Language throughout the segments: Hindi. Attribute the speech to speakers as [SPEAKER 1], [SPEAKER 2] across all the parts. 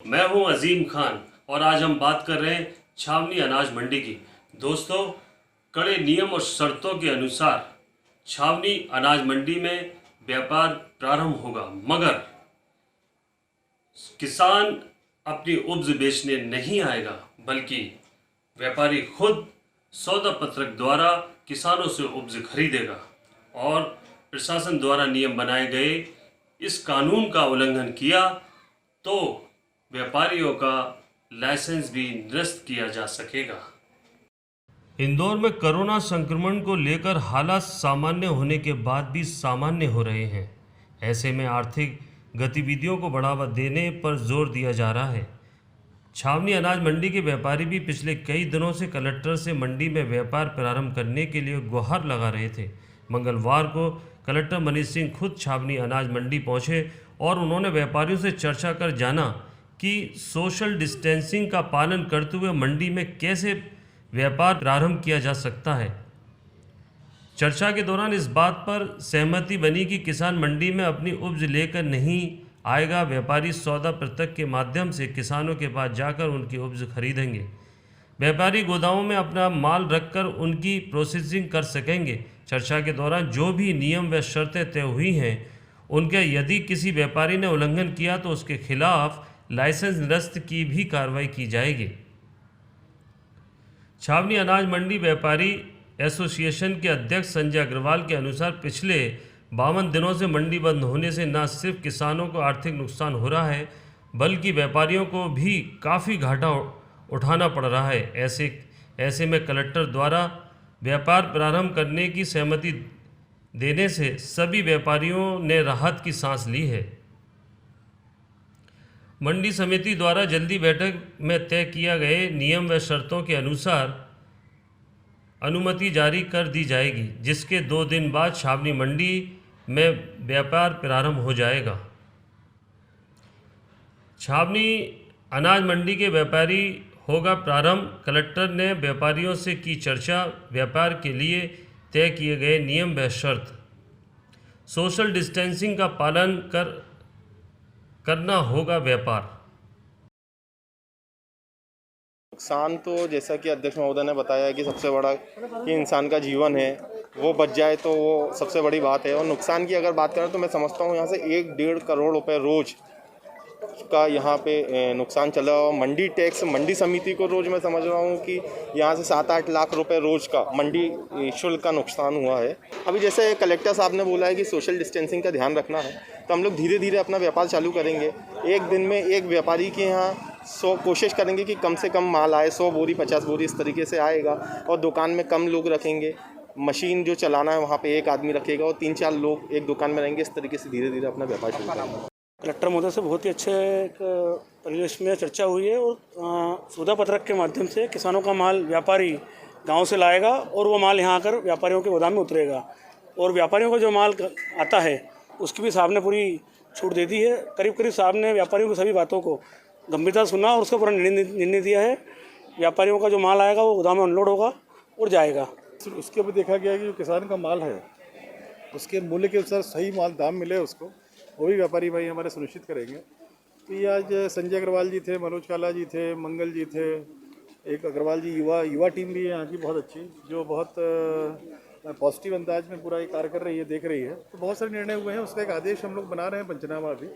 [SPEAKER 1] मैं हूं अजीम खान और आज हम बात कर रहे हैं छावनी अनाज मंडी की। दोस्तों, कड़े नियम और शर्तों के अनुसार छावनी अनाज मंडी में व्यापार प्रारंभ होगा, मगर किसान अपनी उपज बेचने नहीं आएगा, बल्कि व्यापारी खुद सौदा पत्रक द्वारा किसानों से उपज खरीदेगा और प्रशासन द्वारा नियम बनाए गए इस कानून का उल्लंघन किया तो व्यापारियों का लाइसेंस भी निरस्त किया जा सकेगा। इंदौर में कोरोना संक्रमण को लेकर हालात सामान्य होने के बाद भी सामान्य हो रहे हैं। ऐसे में आर्थिक गतिविधियों को बढ़ावा देने पर जोर दिया जा रहा है। छावनी अनाज मंडी के व्यापारी भी पिछले कई दिनों से कलेक्टर से मंडी में व्यापार प्रारंभ करने के लिए गुहार लगा रहे थे। मंगलवार को कलेक्टर मनीष सिंह खुद छावनी अनाज मंडी पहुंचे और उन्होंने व्यापारियों से चर्चा कर जाना कि सोशल डिस्टेंसिंग का पालन करते हुए मंडी में कैसे व्यापार प्रारंभ किया जा सकता है। चर्चा के दौरान इस बात पर सहमति बनी कि किसान मंडी में अपनी उपज लेकर नहीं आएगा, व्यापारी सौदा पत्रक के माध्यम से किसानों के पास जाकर उनकी उपज खरीदेंगे। व्यापारी गोदामों में अपना माल रखकर उनकी प्रोसेसिंग कर सकेंगे। चर्चा के दौरान जो भी नियम व शर्तें तय हुई हैं उनके यदि किसी व्यापारी ने उल्लंघन किया तो उसके खिलाफ लाइसेंस निरस्त की भी कार्रवाई की जाएगी। छावनी अनाज मंडी व्यापारी एसोसिएशन के अध्यक्ष संजय अग्रवाल के अनुसार पिछले 52 दिनों से मंडी बंद होने से न सिर्फ किसानों को आर्थिक नुकसान हो रहा है, बल्कि व्यापारियों को भी काफ़ी घाटा उठाना पड़ रहा है। ऐसे में कलेक्टर द्वारा व्यापार प्रारंभ करने की सहमति देने से सभी व्यापारियों ने राहत की सांस ली है। मंडी समिति द्वारा जल्दी बैठक में तय किया गए नियम व शर्तों के अनुसार अनुमति जारी कर दी जाएगी, जिसके 2 दिन बाद छावनी मंडी में व्यापार प्रारंभ हो जाएगा। छावनी अनाज मंडी के व्यापारी होगा प्रारंभ। कलेक्टर ने व्यापारियों से की चर्चा। व्यापार के लिए तय किए गए नियम व शर्त, सोशल डिस्टेंसिंग का पालन करना होगा व्यापार।
[SPEAKER 2] नुकसान तो जैसा कि अध्यक्ष महोदय ने बताया कि सबसे बड़ा कि इंसान का जीवन है, वो बच जाए तो वो सबसे बड़ी बात है। और नुकसान की अगर बात करें तो मैं समझता हूँ यहाँ से 1-1.5 करोड़ रुपए रोज का यहाँ पे नुकसान चला। और मंडी टैक्स, मंडी समिति को रोज़ मैं समझ रहा हूँ कि यहाँ से 7-8 लाख रुपए रोज़ का मंडी शुल्क का नुकसान हुआ है। अभी जैसे कलेक्टर साहब ने बोला है कि सोशल डिस्टेंसिंग का ध्यान रखना है, तो हम लोग धीरे धीरे अपना व्यापार चालू करेंगे। एक दिन में एक व्यापारी के यहाँ 100 कोशिश करेंगे कि कम से कम माल आए, 100 बोरी 50 बोरी इस तरीके से आएगा। और दुकान में कम लोग रखेंगे, मशीन जो चलाना है वहाँ पे एक आदमी रखेगा और 3-4 लोग एक दुकान में रहेंगे। इस तरीके से धीरे धीरे अपना व्यापार शुरू करेंगे।
[SPEAKER 3] कलेक्टर महोदय से बहुत ही अच्छे एक परिवेश में चर्चा हुई है और सौदा पत्रक के माध्यम से किसानों का माल व्यापारी गांव से लाएगा और वो माल यहाँ आकर व्यापारियों के गोदाम में उतरेगा। और व्यापारियों का जो माल आता है उसकी भी साहब ने पूरी छूट दे दी है। करीब करीब साहब ने व्यापारियों की सभी बातों को गंभीरता से सुना और उसका पूरा निर्णय दिया है। व्यापारियों का जो माल आएगा वो गोदाम में अनलोड होगा और जाएगा।
[SPEAKER 4] उसके भी देखा गया कि जो किसान का माल है उसके मूल्य के अनुसार सही माल दाम मिले उसको, वो भी व्यापारी भाई हमारे सुनिश्चित करेंगे। तो ये आज संजय अग्रवाल जी थे, मनोज काला जी थे, मंगल जी थे, एक अग्रवाल जी युवा टीम भी है यहाँ की बहुत अच्छी, जो बहुत पॉजिटिव अंदाज में पूरा ये कार्य कर रही है, देख रही है। तो बहुत सारे निर्णय हुए हैं, उसका एक आदेश हम लोग बना रहे हैं, पंचनामा अभी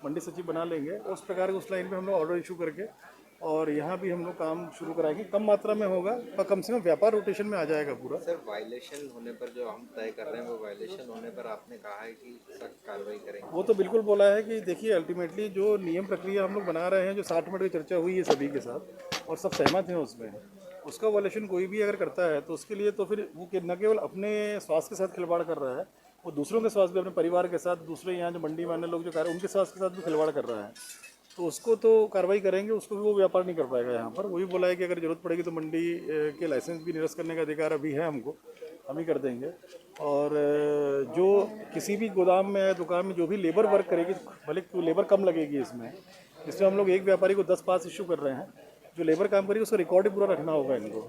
[SPEAKER 4] मंडी सचिव बना लेंगे। उस प्रकार के उस लाइन पे हम लोग ऑर्डर इशू करके और यहाँ भी हम लोग काम शुरू कराएंगे। कम मात्रा में होगा पर कम से कम व्यापार रोटेशन में आ जाएगा पूरा।
[SPEAKER 5] सर, वायलेशन होने पर जो हम तय कर रहे हैं वो वायलेशन होने पर आपने कहा है कि सख्त कार्रवाई करेंगे।
[SPEAKER 4] वो तो बिल्कुल बोला है कि देखिए अल्टीमेटली जो नियम प्रक्रिया हम लोग बना रहे हैं, जो 60 मिनट की चर्चा हुई है सभी के साथ और सब सहमत हैं उसमें, उसका वायलेशन कोई भी अगर करता है तो उसके लिए तो फिर वो न केवल अपने स्वास्थ्य के साथ खिलवाड़ कर रहा है, वो दूसरों के स्वास्थ्य भी, अपने परिवार के साथ, दूसरे यहाँ जो मंडी में आने लोग जो कर रहे हैं उनके स्वास्थ्य के साथ भी खिलवाड़ कर रहा है। तो उसको तो कार्रवाई करेंगे, उसको भी वो व्यापार नहीं कर पाएगा यहाँ पर। वही बोला है कि अगर जरूरत पड़ेगी तो मंडी के लाइसेंस भी निरस्त करने का अधिकार अभी है हमको, हम ही कर देंगे। और जो किसी भी गोदाम में दुकान में जो भी लेबर वर्क करेगी, भले लेबर कम लगेगी इसमें हम लोग एक व्यापारी को 10 पास इशू कर रहे हैं, जो लेबर काम करेगी उसका रिकॉर्ड ही पूरा रखना होगा इनको।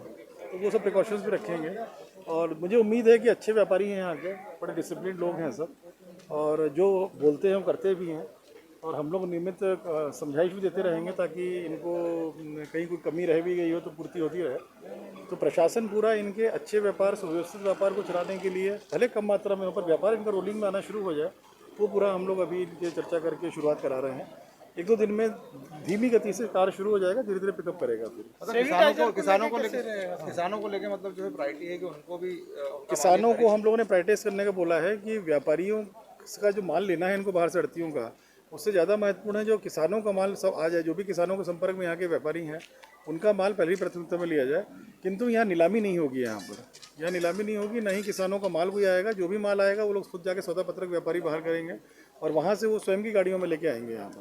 [SPEAKER 4] तो वो सब प्रिकॉशंस भी रखेंगे और मुझे उम्मीद है कि अच्छे व्यापारी हैं यहाँ के, बड़े डिसिप्लिन लोग हैं सब, और जो बोलते हैं वो करते भी हैं। और हम लोग नियमित समझाइश भी देते रहेंगे ताकि इनको कहीं कोई कमी रह भी गई हो तो पूर्ति होती रहे। तो प्रशासन पूरा इनके अच्छे व्यापार सुव्यवस्थित व्यापार को चलाने के लिए भले कम मात्रा में हो पर व्यापार इनका रोलिंग में आना शुरू हो जाए, वो पूरा हम लोग अभी इनके चर्चा करके शुरुआत करा रहे हैं। 1-2 दिन में धीमी गति से कार्य शुरू हो जाएगा, धीरे धीरे पिकअप करेगा। फिर
[SPEAKER 6] मतलब किसानों को लेके मतलब जो है प्रायोरिटी है कि उनको भी
[SPEAKER 4] किसानों को हम लोगों ने प्रायोरिटाइज करने का बोला है कि व्यापारियों का जो माल लेना है इनको बाहर से आड़तियों का, उससे ज़्यादा महत्वपूर्ण है जो किसानों का माल सब आ जाए। जो भी किसानों के संपर्क में यहाँ के व्यापारी हैं उनका माल पहली प्राथमिकता में लिया जाए। किंतु यहाँ नीलामी नहीं होगी, यहाँ नीलामी नहीं होगी, ना ही किसानों का माल कोई आएगा। जो भी माल आएगा वो लोग खुद जाके सौदा पत्रक व्यापारी बाहर करेंगे और वहाँ से वो स्वयं की गाड़ियों में लेके आएंगे यहाँ पर।